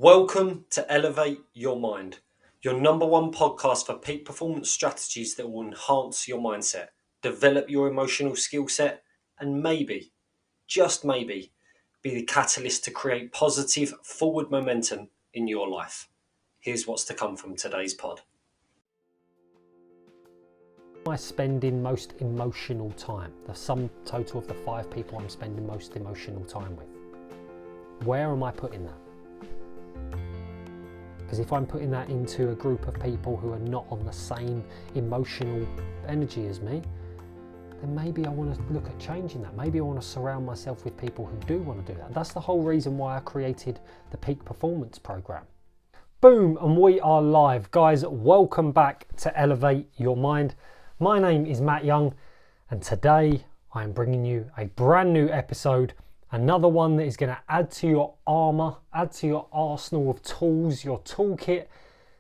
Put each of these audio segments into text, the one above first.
Welcome to Elevate Your Mind, your number one podcast for peak performance strategies that will enhance your mindset, develop your emotional skill set, and maybe, just maybe, be the catalyst to create positive forward momentum in your life. Here's what's to come from today's pod. Am I spending most emotional time? The sum total of the 5 people I'm spending most emotional time with. Where am I putting that? Because if I'm putting that into a group of people who are not on the same emotional energy as me, then maybe I want to look at changing that. Maybe I want to surround myself with people who do want to do that. That's the whole reason why I created the Peak Performance Program. Boom, and we are live. Guys, welcome back to Elevate Your Mind. My name is Matt Young, and today I'm bringing you a brand new episode. Another one that is going to add to your armour, add to your arsenal of tools, your toolkit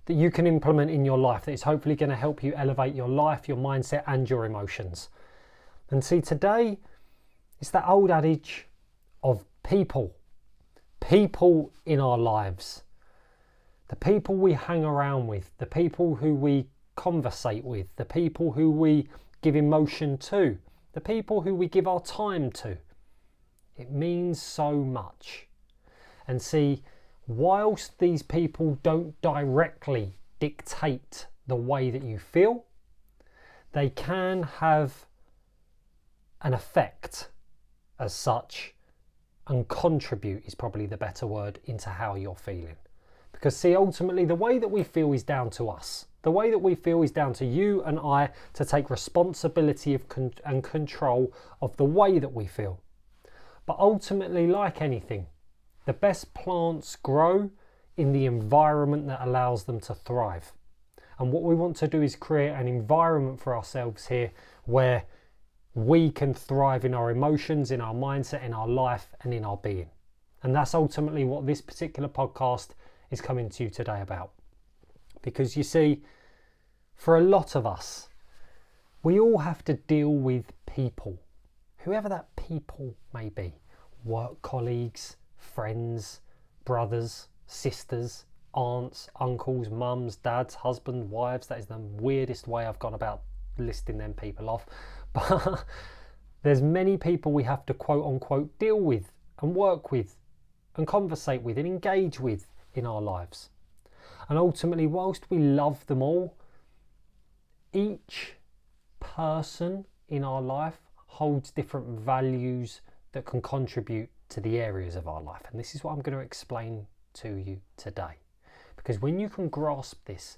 that you can implement in your life, that is hopefully going to help you elevate your life, your mindset and your emotions. And see, today it's that old adage of people in our lives. The people we hang around with, the people who we conversate with, the people who we give emotion to, the people who we give our time to. It means so much. And see, whilst these people don't directly dictate the way that you feel, they can have an effect as such, and contribute is probably the better word, into how you're feeling. Because see, ultimately the way that we feel is down to us. The way that we feel is down to you and I to take responsibility and control of the way that we feel. But ultimately, like anything, the best plants grow in the environment that allows them to thrive. And what we want to do is create an environment for ourselves here where we can thrive in our emotions, in our mindset, in our life, and in our being. And that's ultimately what this particular podcast is coming to you today about. Because you see, for a lot of us, we all have to deal with people. Whoever that people may be, work colleagues, friends, brothers, sisters, aunts, uncles, mums, dads, husbands, wives. That is the weirdest way I've gone about listing them people off. But there's many people we have to quote unquote deal with and work with and conversate with and engage with in our lives. And ultimately, whilst we love them all, each person in our life holds different values that can contribute to the areas of our life. And this is what I'm going to explain to you today. Because when you can grasp this,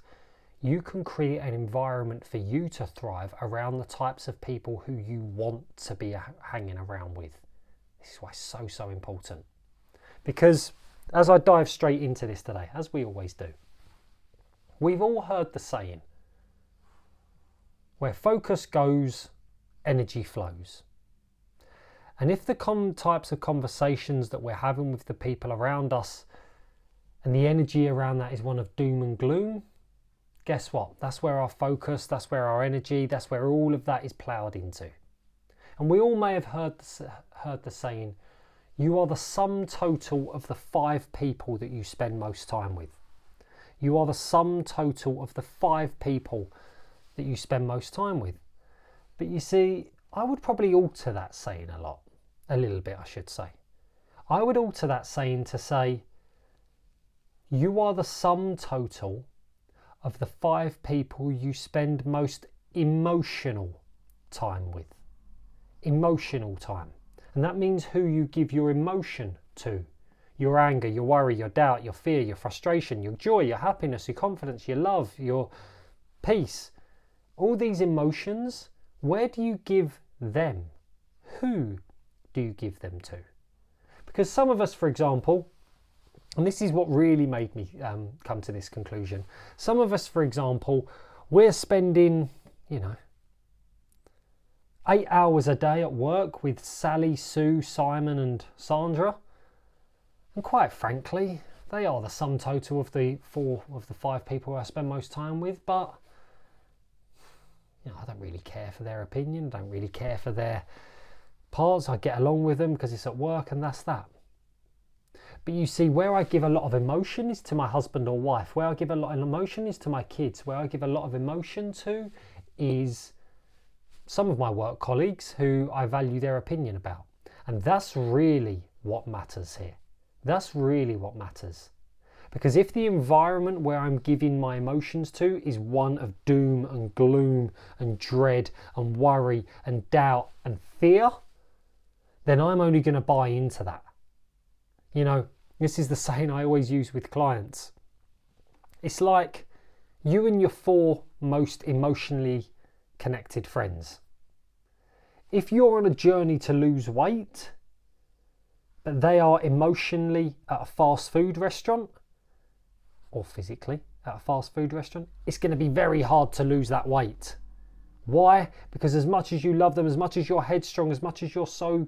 you can create an environment for you to thrive around the types of people who you want to be hanging around with. This is why it's so important. Because as I dive straight into this today, as we always do, we've all heard the saying, where focus goes, energy flows. And if the types of conversations that we're having with the people around us and the energy around that is one of doom and gloom, guess what? That's where our focus, that's where our energy, that's where all of that is ploughed into. And we all may have heard the saying, you are the sum total of the 5 people that you spend most time with. You are the sum total of the 5 people that you spend most time with. But you see, I would probably alter that saying a little bit I should say. I would alter that saying to say, you are the sum total of the 5 people you spend most emotional time with. Emotional time. And that means who you give your emotion to. Your anger, your worry, your doubt, your fear, your frustration, your joy, your happiness, your confidence, your love, your peace. All these emotions, where do you give them? Who do you give them to? Because some of us, for example, and this is what really made me come to this conclusion. Some of us, for example, we're spending, 8 hours a day at work with Sally, Sue, Simon and Sandra. And quite frankly, they are the sum total of the 5 people I spend most time with, but I don't really care for their opinion, don't really care for their parts. I get along with them because it's at work and that's that. But you see, where I give a lot of emotion is to my husband or wife. Where I give a lot of emotion is to my kids. Where I give a lot of emotion to is some of my work colleagues who I value their opinion about. And that's really what matters here. That's really what matters. Because if the environment where I'm giving my emotions to is one of doom and gloom and dread and worry and doubt and fear, then I'm only going to buy into that. You know, this is the saying I always use with clients. It's like you and your 4 most emotionally connected friends. If you're on a journey to lose weight, but they are emotionally at a fast food restaurant, or physically at a fast food restaurant, it's going to be very hard to lose that weight. Why? Because as much as you love them, as much as you're headstrong, as much as you're so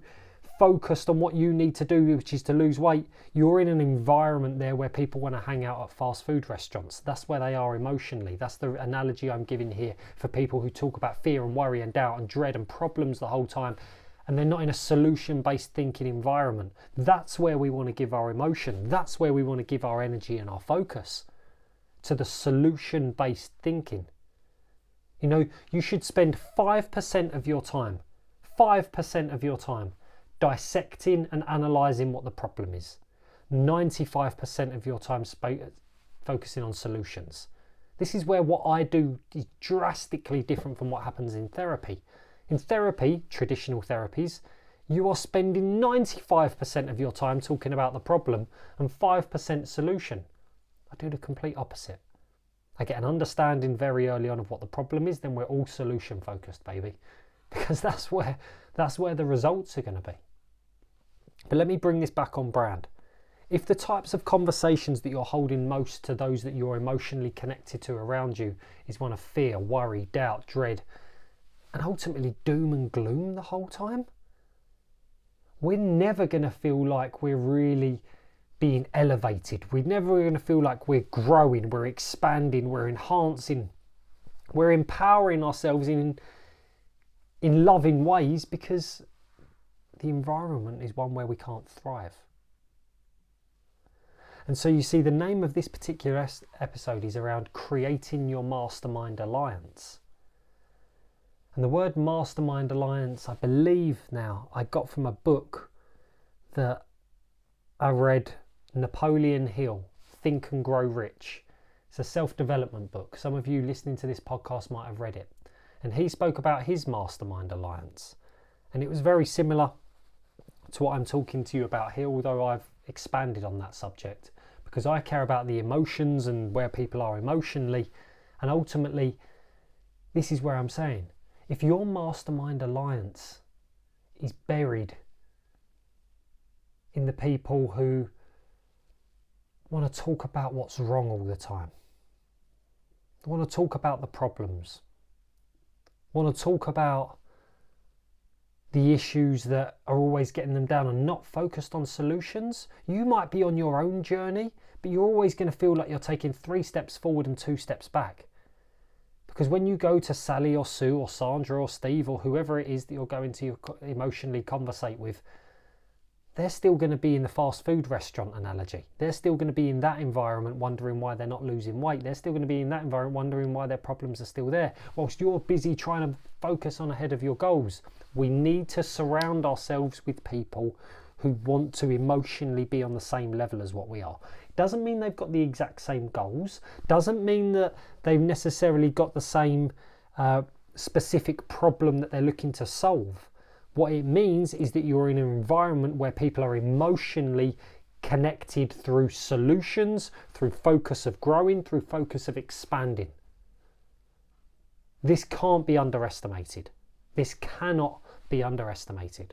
focused on what you need to do, which is to lose weight, you're in an environment there where people want to hang out at fast food restaurants. That's where they are emotionally. That's the analogy I'm giving here for people who talk about fear and worry and doubt and dread and problems the whole time, and they're not in a solution-based thinking environment. That's where we want to give our emotion. That's where we want to give our energy and our focus, to the solution-based thinking. You know, you should spend 5% of your time, 5% of your time dissecting and analysing what the problem is. 95% of your time focusing on solutions. This is where what I do is drastically different from what happens in therapy. In therapy, traditional therapies, you are spending 95% of your time talking about the problem and 5% solution. I do the complete opposite. I get an understanding very early on of what the problem is, then we're all solution focused, baby. Because that's where the results are going to be. But let me bring this back on brand. If the types of conversations that you're holding most to those that you're emotionally connected to around you is one of fear, worry, doubt, dread, and ultimately doom and gloom the whole time, we're never going to feel like we're really being elevated. We're never going to feel like we're growing, we're expanding, we're enhancing, we're empowering ourselves in loving ways, because the environment is one where we can't thrive. And so you see, the name of this particular episode is around creating your mastermind alliance. And the word mastermind alliance, I believe now, I got from a book that I read, Napoleon Hill, Think and Grow Rich. It's a self-development book. Some of you listening to this podcast might have read it. And he spoke about his mastermind alliance. And it was very similar to what I'm talking to you about here, although I've expanded on that subject, because I care about the emotions and where people are emotionally. And ultimately, this is where I'm saying, if your mastermind alliance is buried in the people who want to talk about what's wrong all the time, want to talk about the problems, want to talk about the issues that are always getting them down and not focused on solutions, you might be on your own journey, but you're always going to feel like you're taking 3 steps forward and 2 steps back. Because when you go to Sally or Sue or Sandra or Steve or whoever it is that you're going to emotionally conversate with, they're still going to be in the fast food restaurant analogy. They're still going to be in that environment wondering why they're not losing weight. They're still going to be in that environment wondering why their problems are still there, whilst you're busy trying to focus on ahead of your goals. We need to surround ourselves with people who want to emotionally be on the same level as what we are. It doesn't mean they've got the exact same goals. Doesn't mean that they've necessarily got the same specific problem that they're looking to solve. What it means is that you're in an environment where people are emotionally connected through solutions, through focus of growing, through focus of expanding. This can't be underestimated. This cannot be underestimated.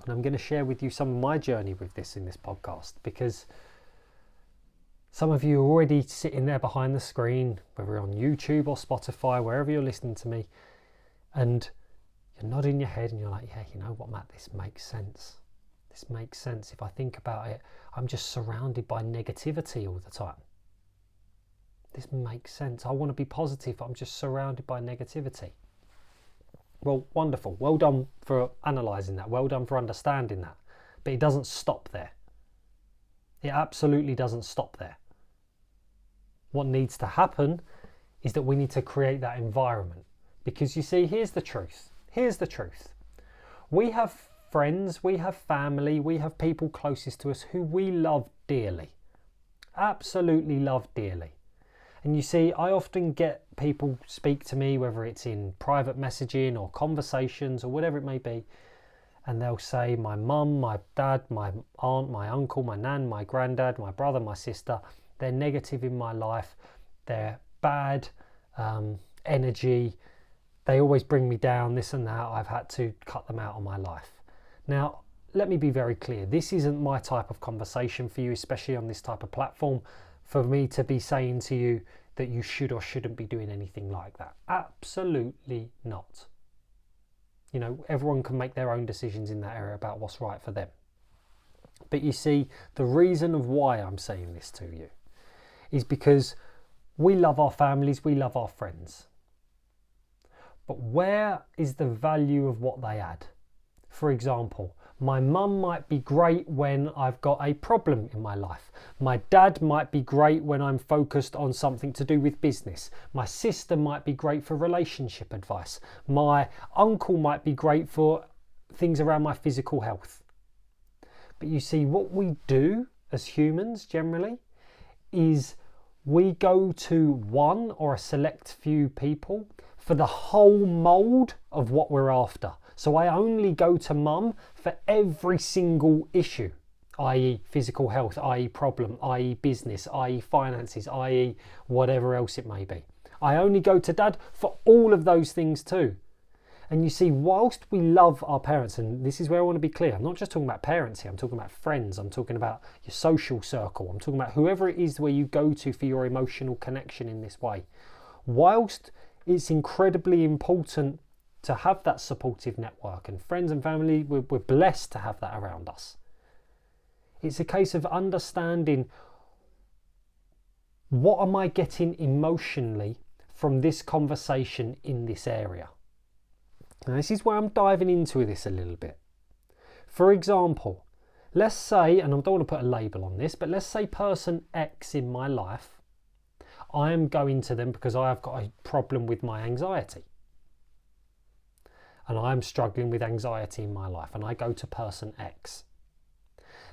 And I'm going to share with you some of my journey with this in this podcast, because some of you are already sitting there behind the screen, whether you're on YouTube or Spotify, wherever you're listening to me, and you're nodding your head and you're like, yeah, you know what, Matt, this makes sense. This makes sense. If I think about it, I'm just surrounded by negativity all the time. This makes sense. I want to be positive. I'm just surrounded by negativity. Well, wonderful. Well done for analysing that. Well done for understanding that. But it doesn't stop there. It absolutely doesn't stop there. What needs to happen is that we need to create that environment. Because you see, here's the truth. Here's the truth. We have friends, we have family, we have people closest to us who we love dearly. Absolutely love dearly. And you see, I often get people speak to me, whether it's in private messaging or conversations or whatever it may be, and they'll say, my mum, my dad, my aunt, my uncle, my nan, my granddad, my brother, my sister, they're negative in my life, they're bad energy, they always bring me down, this and that, I've had to cut them out of my life. Now, let me be very clear, this isn't my type of conversation for you, especially on this type of platform, for me to be saying to you that you should or shouldn't be doing anything like that. Absolutely not. You know, everyone can make their own decisions in that area about what's right for them. But you see, the reason of why I'm saying this to you is because we love our families, we love our friends. But where is the value of what they add? For example, my mum might be great when I've got a problem in my life. My dad might be great when I'm focused on something to do with business. My sister might be great for relationship advice. My uncle might be great for things around my physical health. But you see, what we do as humans generally is we go to one or a select few people for the whole mould of what we're after. So I only go to mum for every single issue, i.e. physical health, i.e. problem, i.e. business, i.e. finances, i.e. whatever else it may be. I only go to dad for all of those things too. And you see, whilst we love our parents, and this is where I want to be clear, I'm not just talking about parents here, I'm talking about friends, I'm talking about your social circle, I'm talking about whoever it is where you go to for your emotional connection in this way. Whilst it's incredibly important to have that supportive network, and friends and family, we're blessed to have that around us. It's a case of understanding, what am I getting emotionally from this conversation in this area? Now, this is where I'm diving into this a little bit. For example, let's say, and I don't want to put a label on this, but let's say person X in my life, I am going to them because I have got a problem with my anxiety. And I'm struggling with anxiety in my life, and I go to person X.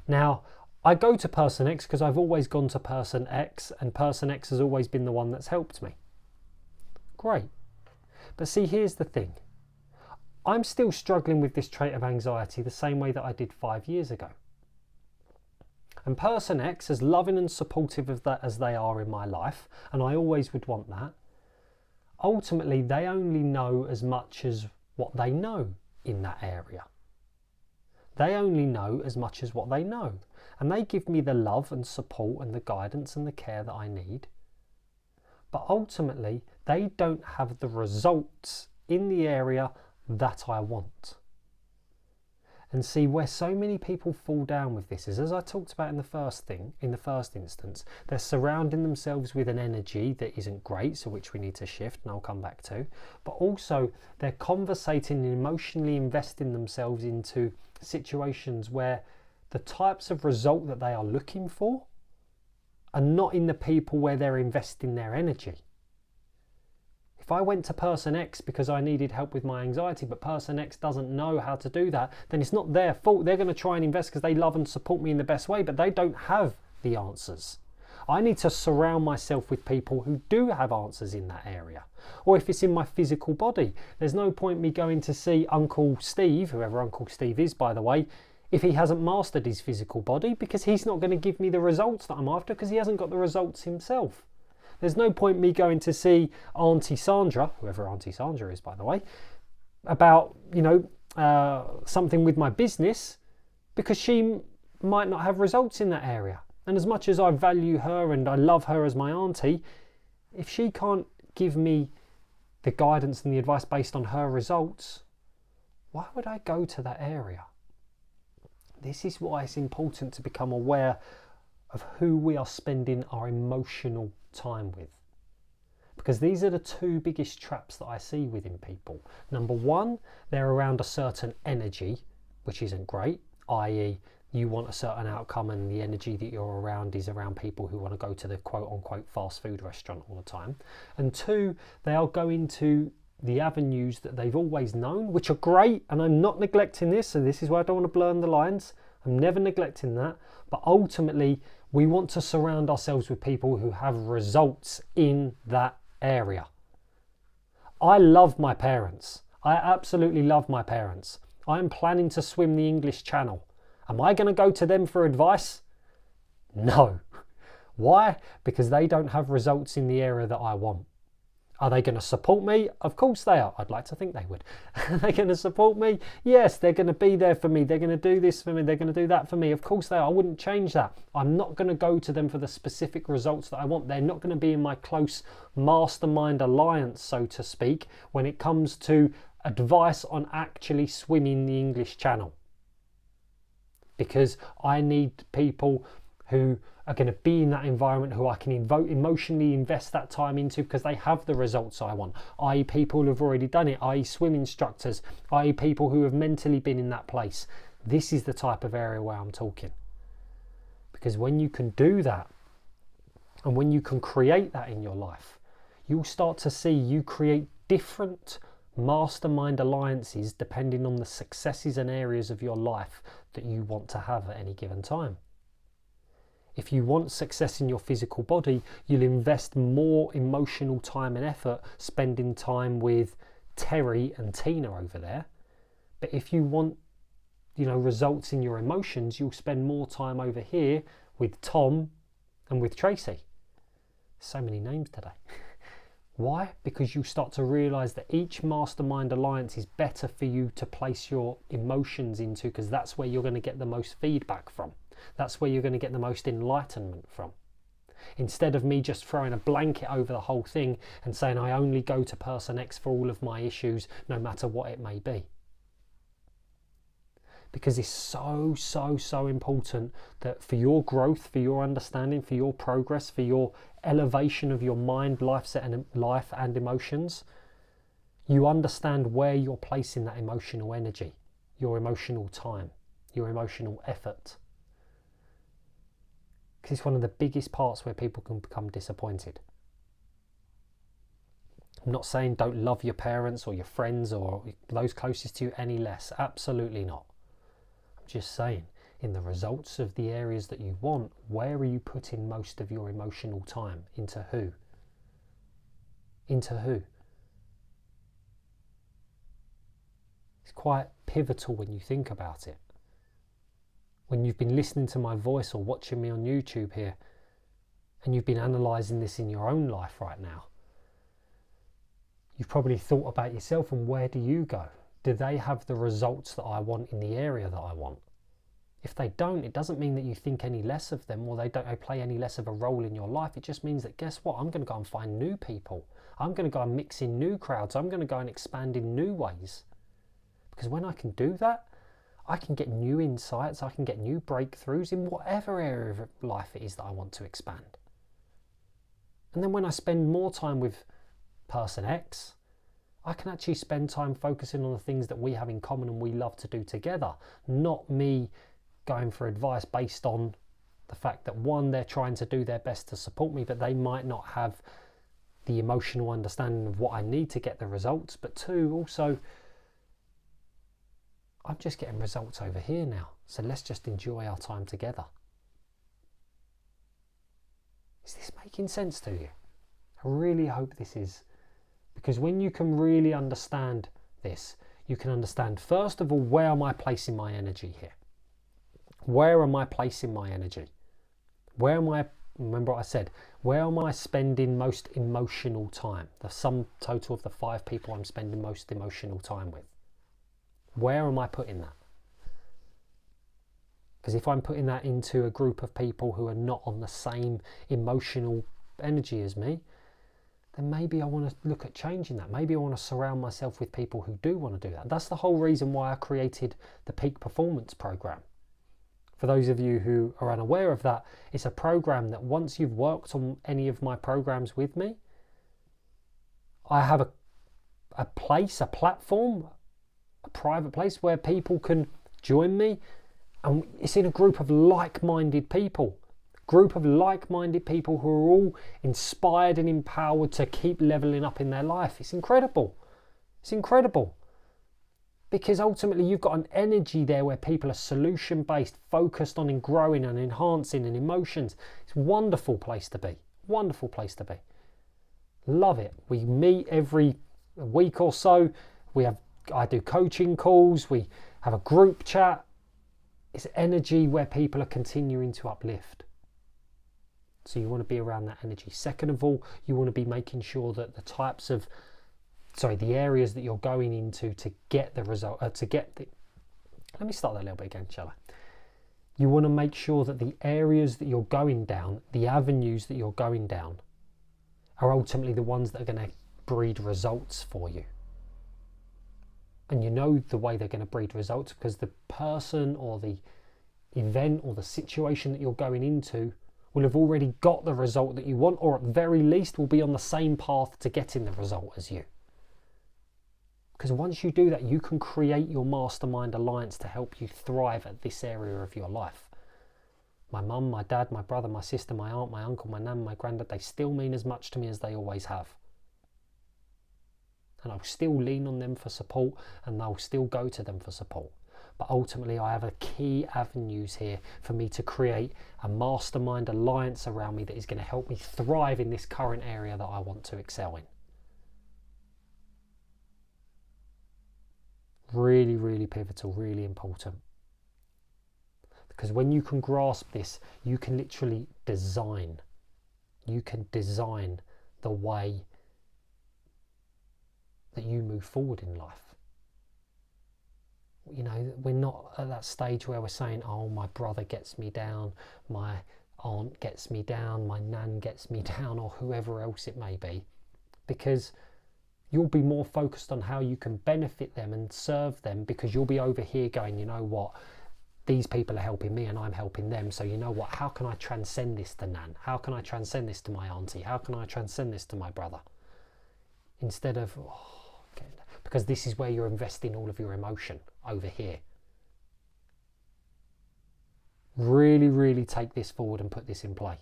Now, I go to person X because I've always gone to person X, and person X has always been the one that's helped me. Great. But see, here's the thing. I'm still struggling with this trait of anxiety the same way that I did 5 years ago. And person X, as loving and supportive of that as they are in my life, and I always would want that, ultimately they only know as much as what they know in that area. They only know as much as what they know. And they give me the love and support and the guidance and the care that I need. But ultimately, they don't have the results in the area that I want. And see, where so many people fall down with this is, as I talked about in the first instance, they're surrounding themselves with an energy that isn't great, so which we need to shift, and I'll come back to. But also, they're conversating and emotionally investing themselves into situations where the types of result that they are looking for are not in the people where they're investing their energy. If I went to person X because I needed help with my anxiety, but person X doesn't know how to do that, then it's not their fault. They're going to try and invest because they love and support me in the best way, but they don't have the answers. I need to surround myself with people who do have answers in that area. Or if it's in my physical body, there's no point me going to see Uncle Steve, whoever Uncle Steve is, by the way, if he hasn't mastered his physical body, because he's not going to give me the results that I'm after because he hasn't got the results himself. There's no point me going to see Auntie Sandra, whoever Auntie Sandra is, by the way, about, something with my business, because she might not have results in that area. And as much as I value her and I love her as my auntie, if she can't give me the guidance and the advice based on her results, why would I go to that area? This is why it's important to become aware of who we are spending our emotional time with. Because these are the two biggest traps that I see within people. Number one, they're around a certain energy, which isn't great, i.e. you want a certain outcome and the energy that you're around is around people who want to go to the quote unquote fast food restaurant all the time. And two, they are going to the avenues that they've always known, which are great, and I'm not neglecting this, so this is why I don't want to blur the lines. I'm never neglecting that, but ultimately we want to surround ourselves with people who have results in that area. I love my parents. I absolutely love my parents. I am planning to swim the English Channel. Am I going to go to them for advice? No. Why? Because they don't have results in the area that I want. Are they going to support me? Of course they are. I'd like to think they would. Are they going to support me? Yes, they're going to be there for me. They're going to do this for me. They're going to do that for me. Of course they are. I wouldn't change that. I'm not going to go to them for the specific results that I want. They're not going to be in my close mastermind alliance, so to speak, when it comes to advice on actually swimming the English Channel. Because I need people who are going to be in that environment, who I can emotionally invest that time into because they have the results I want, i.e. people who have already done it, i.e. swim instructors, i.e. people who have mentally been in that place. This is the type of area where I'm talking. Because when you can do that, and when you can create that in your life, you'll start to see you create different mastermind alliances depending on the successes and areas of your life that you want to have at any given time. If you want success in your physical body, you'll invest more emotional time and effort spending time with Terry and Tina over there. But if you want, results in your emotions, you'll spend more time over here with Tom and with Tracy. So many names today. Why? Because you start to realize that each mastermind alliance is better for you to place your emotions into, because that's where you're going to get the most feedback from. That's where you're going to get the most enlightenment from. Instead of me just throwing a blanket over the whole thing and saying I only go to person X for all of my issues, no matter what it may be. Because it's so important that for your growth, for your understanding, for your progress, for your elevation of your mind, life and emotions, you understand where you're placing that emotional energy, your emotional time, your emotional effort. Because it's one of the biggest parts where people can become disappointed. I'm not saying don't love your parents or your friends or those closest to you any less. Absolutely not. I'm just saying, in the results of the areas that you want, where are you putting most of your emotional time? Into who? Into who? It's quite pivotal when you think about it. When you've been listening to my voice or watching me on YouTube here, and you've been analysing this in your own life right now, you've probably thought about yourself and where do you go? Do they have the results that I want in the area that I want? If they don't, it doesn't mean that you think any less of them or they play any less of a role in your life. It just means that, guess what? I'm going to go and find new people. I'm going to go and mix in new crowds. I'm going to go and expand in new ways. Because when I can do that, I can get new insights, I can get new breakthroughs in whatever area of life it is that I want to expand. And then when I spend more time with person X, I can actually spend time focusing on the things that we have in common and we love to do together, not me going for advice based on the fact that one, they're trying to do their best to support me, but they might not have the emotional understanding of what I need to get the results, but two, also, I'm just getting results over here now. So let's just enjoy our time together. Is this making sense to you? I really hope this is. Because when you can really understand this, you can understand, first of all, where am I placing my energy here? Where am I placing my energy? Remember what I said, where am I spending most emotional time? The sum total of the 5 people I'm spending most emotional time with. Where am I putting that? Because if I'm putting that into a group of people who are not on the same emotional energy as me, then maybe I want to look at changing that. Maybe I want to surround myself with people who do want to do that. That's the whole reason why I created the Peak Performance Program. For those of you who are unaware of that, it's a program that once you've worked on any of my programs with me, I have a place, a platform, a private place where people can join me And it's in a group of like-minded people. Group of like-minded people who are all inspired and empowered to keep leveling up in their life. It's incredible. It's incredible. Because ultimately you've got an energy there where people are solution-based, focused on growing and enhancing and emotions. It's a wonderful place to be. Wonderful place to be. Love it. We meet every week or so. I do coaching calls. We have a group chat. It's energy where people are continuing to uplift. So you want to be around that energy. Second of all, you want to be making sure that the areas that you're going into to get the result, let me start that a little bit again, shall I? You want to make sure that the areas that you're going down, the avenues that you're going down, are ultimately the ones that are going to breed results for you. And you know the way they're going to breed results because the person or the event or the situation that you're going into will have already got the result that you want, or at very least will be on the same path to getting the result as you. Because once you do that, you can create your mastermind alliance to help you thrive at this area of your life. My mum, my dad, my brother, my sister, my aunt, my uncle, my nan, my granddad, they still mean as much to me as they always have. And I'll still lean on them for support, and I'll still go to them for support. But ultimately, I have a key avenues here for me to create a mastermind alliance around me that is going to help me thrive in this current area that I want to excel in. Really, really pivotal, really important. Because when you can grasp this, you can literally design. You can design the way that you move forward in life. You know, we're not at that stage where we're saying, oh, my brother gets me down, my aunt gets me down, my nan gets me down, or whoever else it may be. Because you'll be more focused on how you can benefit them and serve them, because you'll be over here going, you know what, these people are helping me and I'm helping them. So you know what, how can I transcend this to nan? How can I transcend this to my auntie? How can I transcend this to my brother? Instead of, because this is where you're investing all of your emotion over here. Really, really take this forward and put this in play.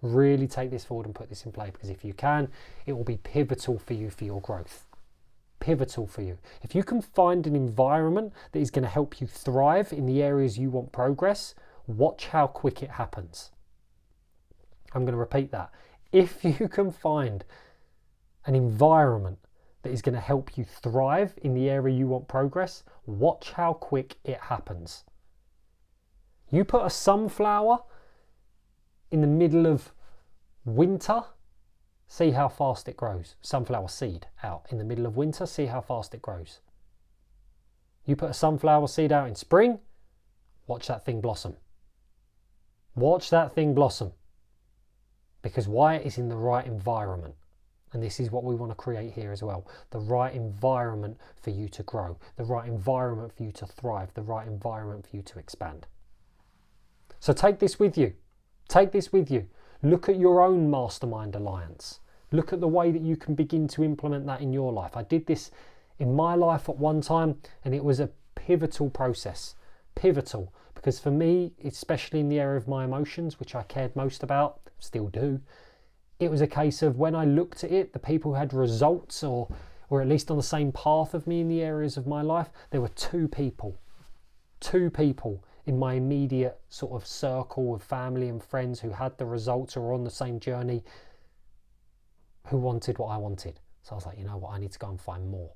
Really take this forward and put this in play, because if you can, it will be pivotal for you for your growth. Pivotal for you. If you can find an environment that is going to help you thrive in the areas you want progress, watch how quick it happens. I'm going to repeat that. If you can find an environment that is going to help you thrive in the area you want progress, watch how quick it happens. You put a sunflower in the middle of winter, see how fast it grows. Sunflower seed out in the middle of winter, see how fast it grows. You put a sunflower seed out in spring, watch that thing blossom. Watch that thing blossom. Because why? It's in the right environment. And this is what we want to create here as well. The right environment for you to grow. The right environment for you to thrive. The right environment for you to expand. So take this with you. Take this with you. Look at your own mastermind alliance. Look at the way that you can begin to implement that in your life. I did this in my life at one time, and it was a pivotal process. Pivotal. Because for me, especially in the area of my emotions, which I cared most about, still do, it was a case of when I looked at it, the people who had results or at least on the same path of me in the areas of my life, there were two people in my immediate sort of circle of family and friends who had the results or were on the same journey, who wanted what I wanted. So I was like, you know what, I need to go and find more.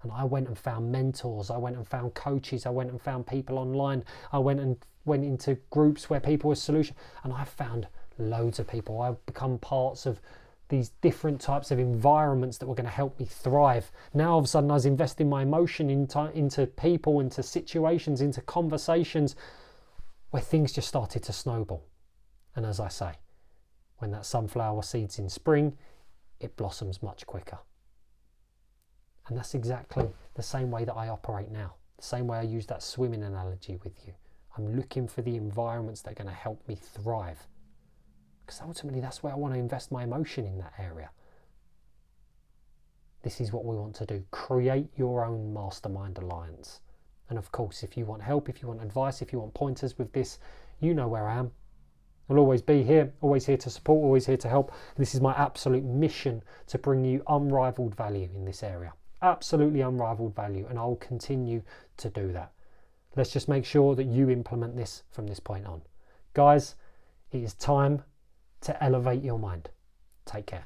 And I went and found mentors, I went and found coaches, I went and found people online, I went into groups where people were solution, and I found loads of people. I've become parts of these different types of environments that were going to help me thrive. Now all of a sudden I was investing my emotion into people, into situations, into conversations where things just started to snowball. And as I say, when that sunflower seed's in spring, it blossoms much quicker. And that's exactly the same way that I operate now. The same way I use that swimming analogy with you. I'm looking for the environments that are going to help me thrive. Because ultimately that's where I want to invest my emotion, in that area. This is what we want to do. Create your own mastermind alliance. And of course, if you want help, if you want advice, if you want pointers with this, you know where I am. I'll always be here, always here to support, always here to help. This is my absolute mission, to bring you unrivaled value in this area. Absolutely unrivaled value, and I'll continue to do that. Let's just make sure that you implement this from this point on. Guys, it is time to elevate your mind. Take care.